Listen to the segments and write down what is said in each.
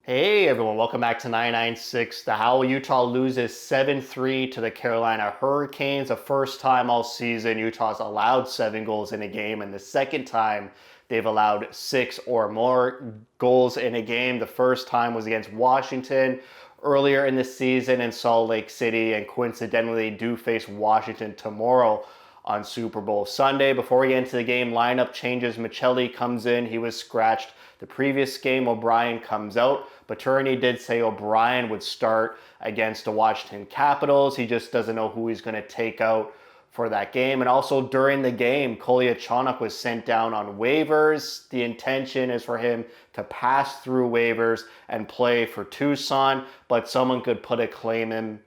Hey everyone, welcome back to 996. The Howl. Utah loses 7-3 to the Carolina Hurricanes. The first time all season Utah's allowed 7 goals in a game, and the second time they've allowed 6 or more goals in a game. The first time was against Washington earlier in the season in Salt Lake City, and coincidentally do face Washington tomorrow on Super Bowl Sunday. Before we get into the game, lineup changes. Michelli comes in. He was scratched the previous game. O'Brien comes out. But Turney did say O'Brien would start against the Washington Capitals. He just doesn't know who he's going to take out for that game. And also during the game, Kolyachonok was sent down on waivers. The intention is for him to pass through waivers and play for Tucson, but someone could put a claim in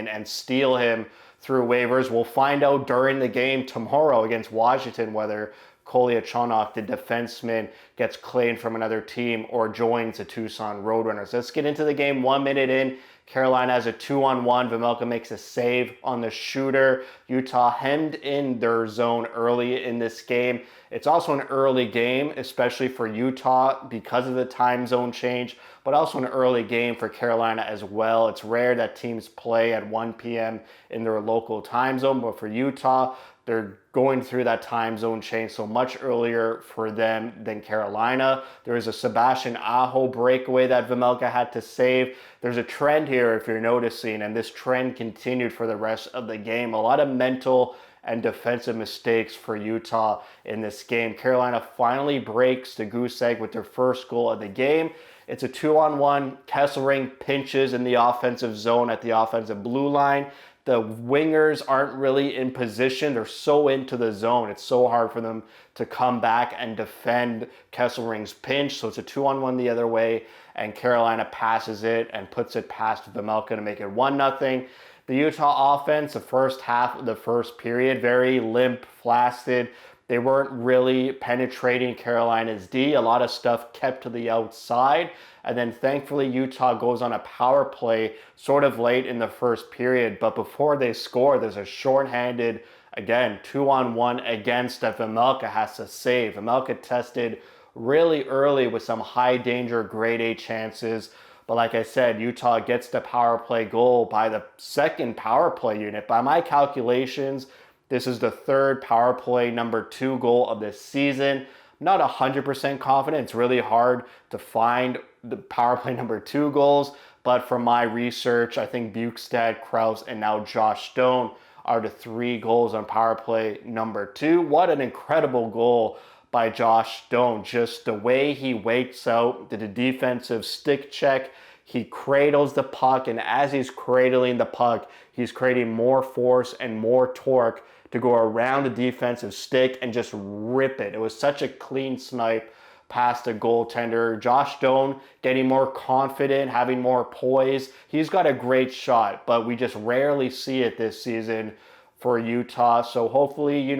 and steal him through waivers. We'll find out during the game tomorrow against Washington whether Kolyachonok, the defenseman, gets claimed from another team or joins the Tucson Roadrunners. Let's get into the game. 1 minute in, Carolina has a 2-on-1. Vejmelka makes a save on the shooter. Utah hemmed in their zone early in this game. It's also an early game, especially for Utah because of the time zone change, but also an early game for Carolina as well. It's rare that teams play at 1 p.m. in their local time zone, but for Utah, they're going through that time zone change so much earlier for them than Carolina. There is a Sebastian Aho breakaway that Vejmelka had to save. There's a trend here, if you're noticing, and this trend continued for the rest of the game. A lot of mental and defensive mistakes for Utah in this game. Carolina finally breaks the goose egg with their first goal of the game. It's a 2-on-1. Kesselring pinches in the offensive zone at the offensive blue line. The wingers aren't really in position. They're so into the zone. It's so hard for them to come back and defend Kesselring's pinch. So it's a 2-on-1 the other way, and Carolina passes it and puts it past Vejmelka to make it 1-0. The Utah offense, the first half of the first period, very limp, flaccid. They weren't really penetrating Carolina's D. A lot of stuff kept to the outside. And then thankfully Utah goes on a power play sort of late in the first period. But before they score, there's a shorthanded, again, 2-on-1 against that Vejmelka has to save. Vejmelka tested really early with some high danger grade A chances. But like I said, Utah gets the power play goal by the second power play unit. By my calculations, this is the third power play number 2 goal of this season. I'm not 100% confident. It's really hard to find the power play number 2 goals. But from my research, I think Bukestad, Krause, and now Josh Stone are the 3 goals on power play number 2. What an incredible goal by Josh Stone. Just the way he waits out, did a defensive stick check. He cradles the puck, and as he's cradling the puck, he's creating more force and more torque to go around the defensive stick and just rip it. It was such a clean snipe past the goaltender. Josh Stone getting more confident, having more poise. He's got a great shot, but we just rarely see it this season for Utah. So hopefully,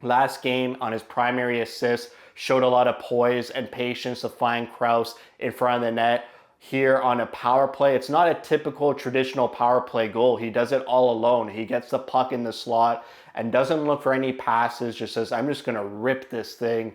last game on his primary assist showed a lot of poise and patience to find Krause in front of the net. Here on a power play, it's not a typical traditional power play goal. He does it all alone. He gets the puck in the slot and doesn't look for any passes, just says, I'm just going to rip this thing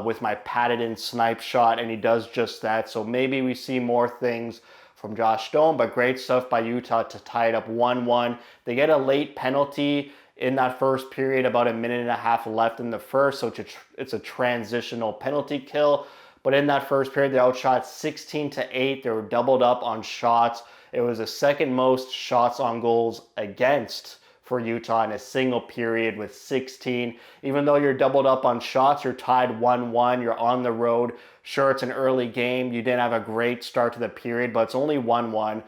with my padded in snipe shot, and he does just that. So maybe we see more things from Josh Stone, but great stuff by Utah to tie it up 1-1. They get a late penalty in that first period, about a minute and a half left in the first, so it's a transitional penalty kill. But in that first period, they outshot 16-8. They were doubled up on shots. It was the second most shots on goals against for Utah in a single period with 16. Even though you're doubled up on shots, you're tied 1-1. You're on the road. Sure, it's an early game. You didn't have a great start to the period, but it's only 1-1.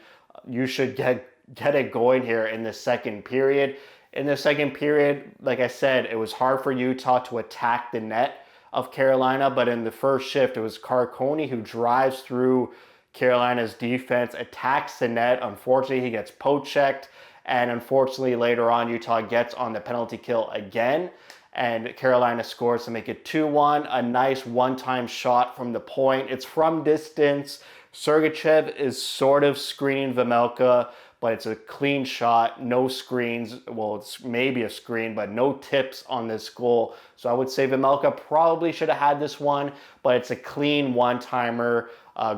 You should get it going here in the second period. In the second period, like I said, it was hard for Utah to attack the net of Carolina, but in the first shift, it was Carconi who drives through Carolina's defense, attacks the net. Unfortunately, he gets poke-checked, and unfortunately, later on, Utah gets on the penalty kill again, and Carolina scores to make it 2-1. A nice one-time shot from the point. It's from distance. Sergachev is sort of screening Vejmelka, but it's a clean shot, no screens. Well, it's maybe a screen, but no tips on this goal. So I would say Vejmelka probably should have had this one, but it's a clean one-timer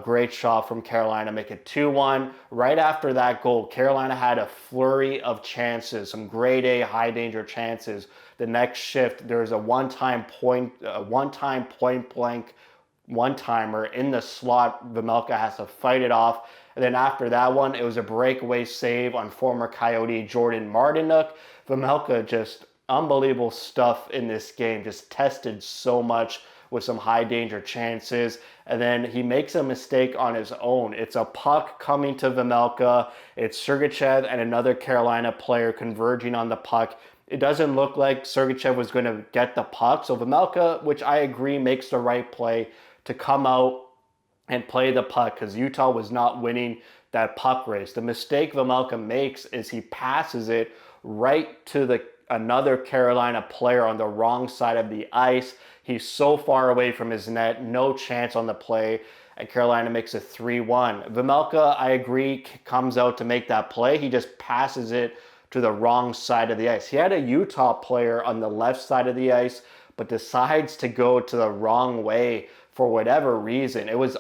Great shot from Carolina, make it 2-1. Right after that goal, Carolina had a flurry of chances, some grade A high danger chances. The next shift, there's a one-time point blank one-timer in the slot. Vejmelka has to fight it off. And then after that one, it was a breakaway save on former Coyote Jordan Martinook. Vejmelka, just unbelievable stuff in this game, just tested so much with some high danger chances. And then he makes a mistake on his own. It's a puck coming to Vejmelka. It's Sergachev and another Carolina player converging on the puck. It doesn't look like Sergachev was going to get the puck. So Vejmelka, which I agree makes the right play to come out and play the puck, because Utah was not winning that puck race. The mistake Vejmelka makes is he passes it right to another Carolina player on the wrong side of the ice. He's so far away from his net, no chance on the play, and Carolina makes it 3-1. Vejmelka, I agree, comes out to make that play. He just passes it to the wrong side of the ice. He had a Utah player on the left side of the ice, but decides to go to the wrong way for whatever reason. It was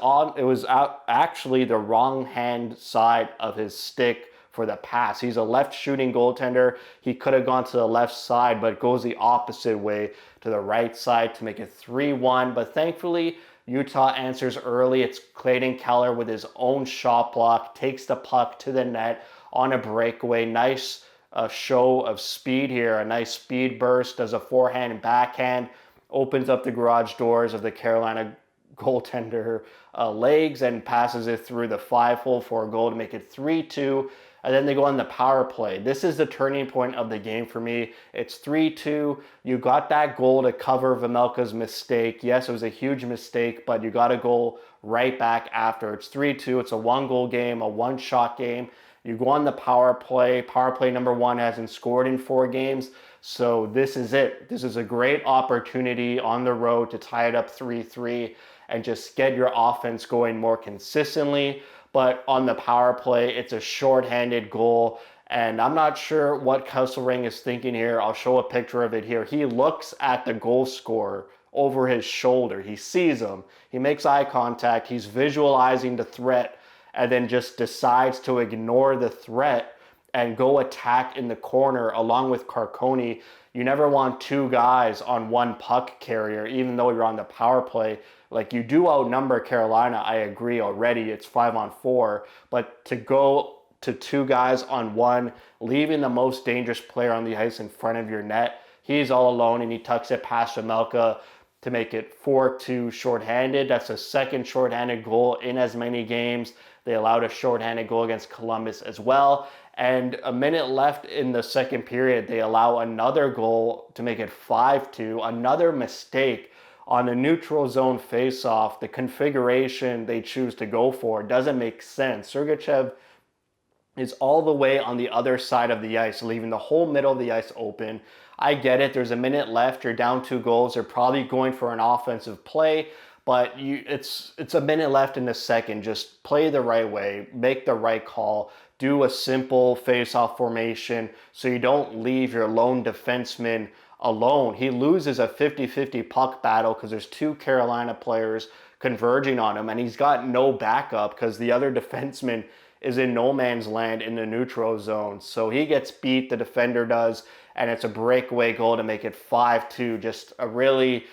actually the wrong hand side of his stick for the pass. He's a left shooting goaltender. He could have gone to the left side, but goes the opposite way to the right side to make it 3-1. But thankfully, Utah answers early. It's Clayton Keller with his own shot block, takes the puck to the net on a breakaway. Nice show of speed here, a nice speed burst, does a forehand and backhand, opens up the garage doors of the Carolina goaltender legs and passes it through the 5-hole for a goal to make it 3-2. And then they go on the power play. This is the turning point of the game for me. It's 3-2. You got that goal to cover Vejmelka's mistake. Yes, it was a huge mistake, but you got a goal right back after. It's 3-2. It's a one-goal game, a one-shot game. You go on the power play. Power play number 1 hasn't scored in 4 games. So this is it. This is a great opportunity on the road to tie it up 3-3 and just get your offense going more consistently. But on the power play, it's a shorthanded goal. And I'm not sure what Kesselring is thinking here. I'll show a picture of it here. He looks at the goal scorer over his shoulder. He sees him. He makes eye contact. He's visualizing the threat and then just decides to ignore the threat and go attack in the corner along with Carcone. You never want 2 guys on 1 puck carrier, even though you're on the power play. Like, you do outnumber Carolina, I agree already. It's 5-on-4. But to go to 2 guys on 1, leaving the most dangerous player on the ice in front of your net, he's all alone and he tucks it past Vejmelka to make it 4-2 shorthanded. That's a second shorthanded goal in as many games. They allowed a shorthanded goal against Columbus as well. And a minute left in the second period, they allow another goal to make it 5-2. Another mistake on a neutral zone faceoff. The configuration they choose to go for doesn't make sense. Sergachev is all the way on the other side of the ice, leaving the whole middle of the ice open. I get it. There's a minute left. You're down 2 goals. They're probably going for an offensive play, but it's a minute left in the second. Just play the right way. Make the right call. Do a simple face-off formation so you don't leave your lone defenseman alone. He loses a 50-50 puck battle because there's 2 Carolina players converging on him, and he's got no backup because the other defenseman is in no man's land in the neutral zone. So he gets beat, the defender does, and it's a breakaway goal to make it 5-2. Just a really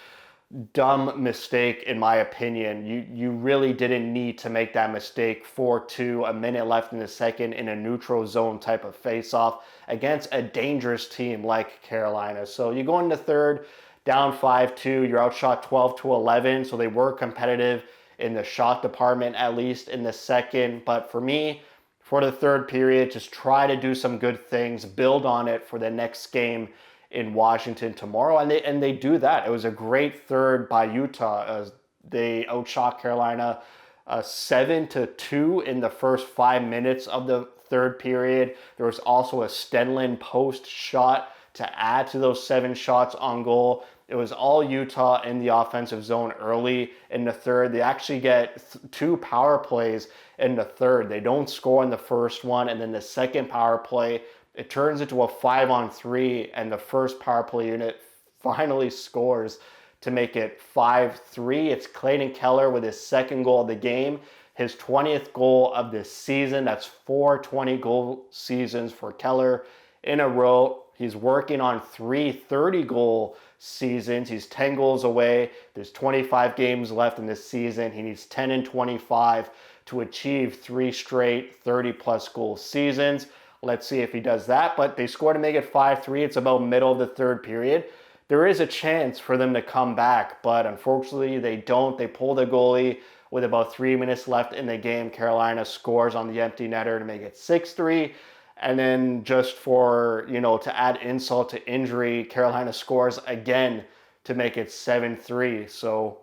dumb mistake, in my opinion. You really didn't need to make that mistake. 4-2, a minute left in the second in a neutral zone type of face-off against a dangerous team like Carolina. So you go into third, down 5-2, you're outshot 12-11, so they were competitive in the shot department, at least in the second. But for me, for the third period, just try to do some good things, build on it for the next game in Washington tomorrow, and they do that. It was a great third by Utah. They outshot Carolina 7-2 in the first 5 minutes of the third period. There was also a Stenlund post shot to add to those 7 shots on goal. It was all Utah in the offensive zone early in the third. They actually get 2 power plays in the third. They don't score in the first one, and then the second power play, it turns into a 5-on-3, and the first power play unit finally scores to make it 5-3. It's Clayton Keller with his second goal of the game, his 20th goal of this season. That's 4 20-goal seasons for Keller in a row. He's working on 3 30-goal seasons. He's 10 goals away. There's 25 games left in this season. He needs 10 and 25 to achieve 3 straight 30-plus goal seasons. Let's see if he does that. But they scored to make it 5-3. It's about middle of the third period. There is a chance for them to come back, but unfortunately they don't. They pull the goalie with about 3 minutes left in the game. Carolina scores on the empty netter to make it 6-3. And then just for, to add insult to injury, Carolina scores again to make it 7-3. So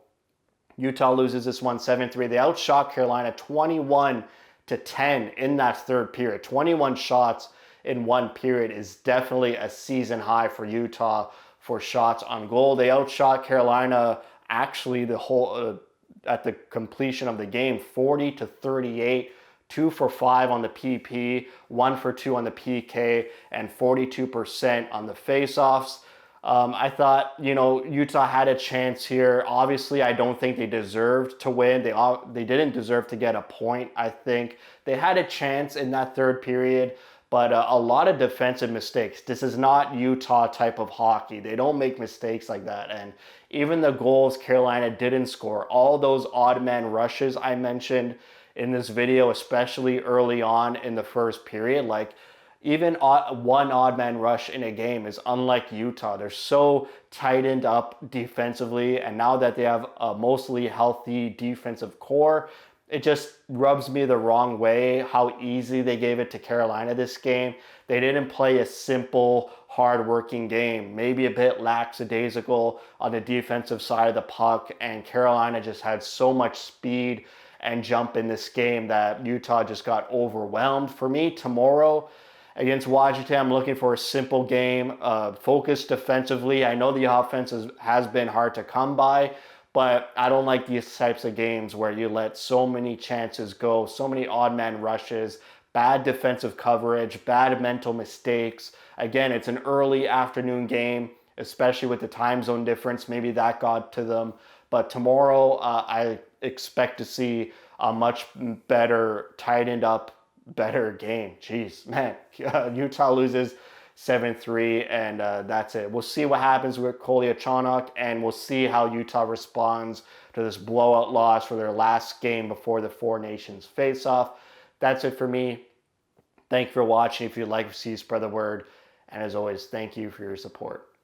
Utah loses this one 7-3. They outshot Carolina 21-10 in that third period. 21 shots in one period is definitely a season high for Utah for shots on goal. They outshot Carolina actually the whole at the completion of the game, 40-38. 2 for 5 on the PP, 1 for 2 on the PK, and 42% on the faceoffs. I thought, Utah had a chance here. Obviously, I don't think they deserved to win. They didn't deserve to get a point, I think. They had a chance in that third period, but a lot of defensive mistakes. This is not Utah type of hockey. They don't make mistakes like that. And even the goals Carolina didn't score, all those odd man rushes I mentioned in this video, especially early on in the first period, like even one odd man rush in a game is unlike Utah. They're so tightened up defensively, and now that they have a mostly healthy defensive core, it just rubs me the wrong way how easy they gave it to Carolina this game. They didn't play a simple, hard-working game, maybe a bit lackadaisical on the defensive side of the puck, and Carolina just had so much speed and jump in this game that Utah just got overwhelmed. For me, tomorrow against Washington, I'm looking for a simple game, focused defensively. I know the offense has been hard to come by, but I don't like these types of games where you let so many chances go, so many odd man rushes, bad defensive coverage, bad mental mistakes. Again, it's an early afternoon game, especially with the time zone difference. Maybe that got to them. But tomorrow, I expect to see a much better, tightened up, better game. Jeez, man. Utah loses 7-3, and that's it. We'll see what happens with Kolyachonok, and we'll see how Utah responds to this blowout loss for their last game before the Four Nations face-off. That's it for me. Thank you for watching. If you'd like to see, spread the word. And as always, thank you for your support.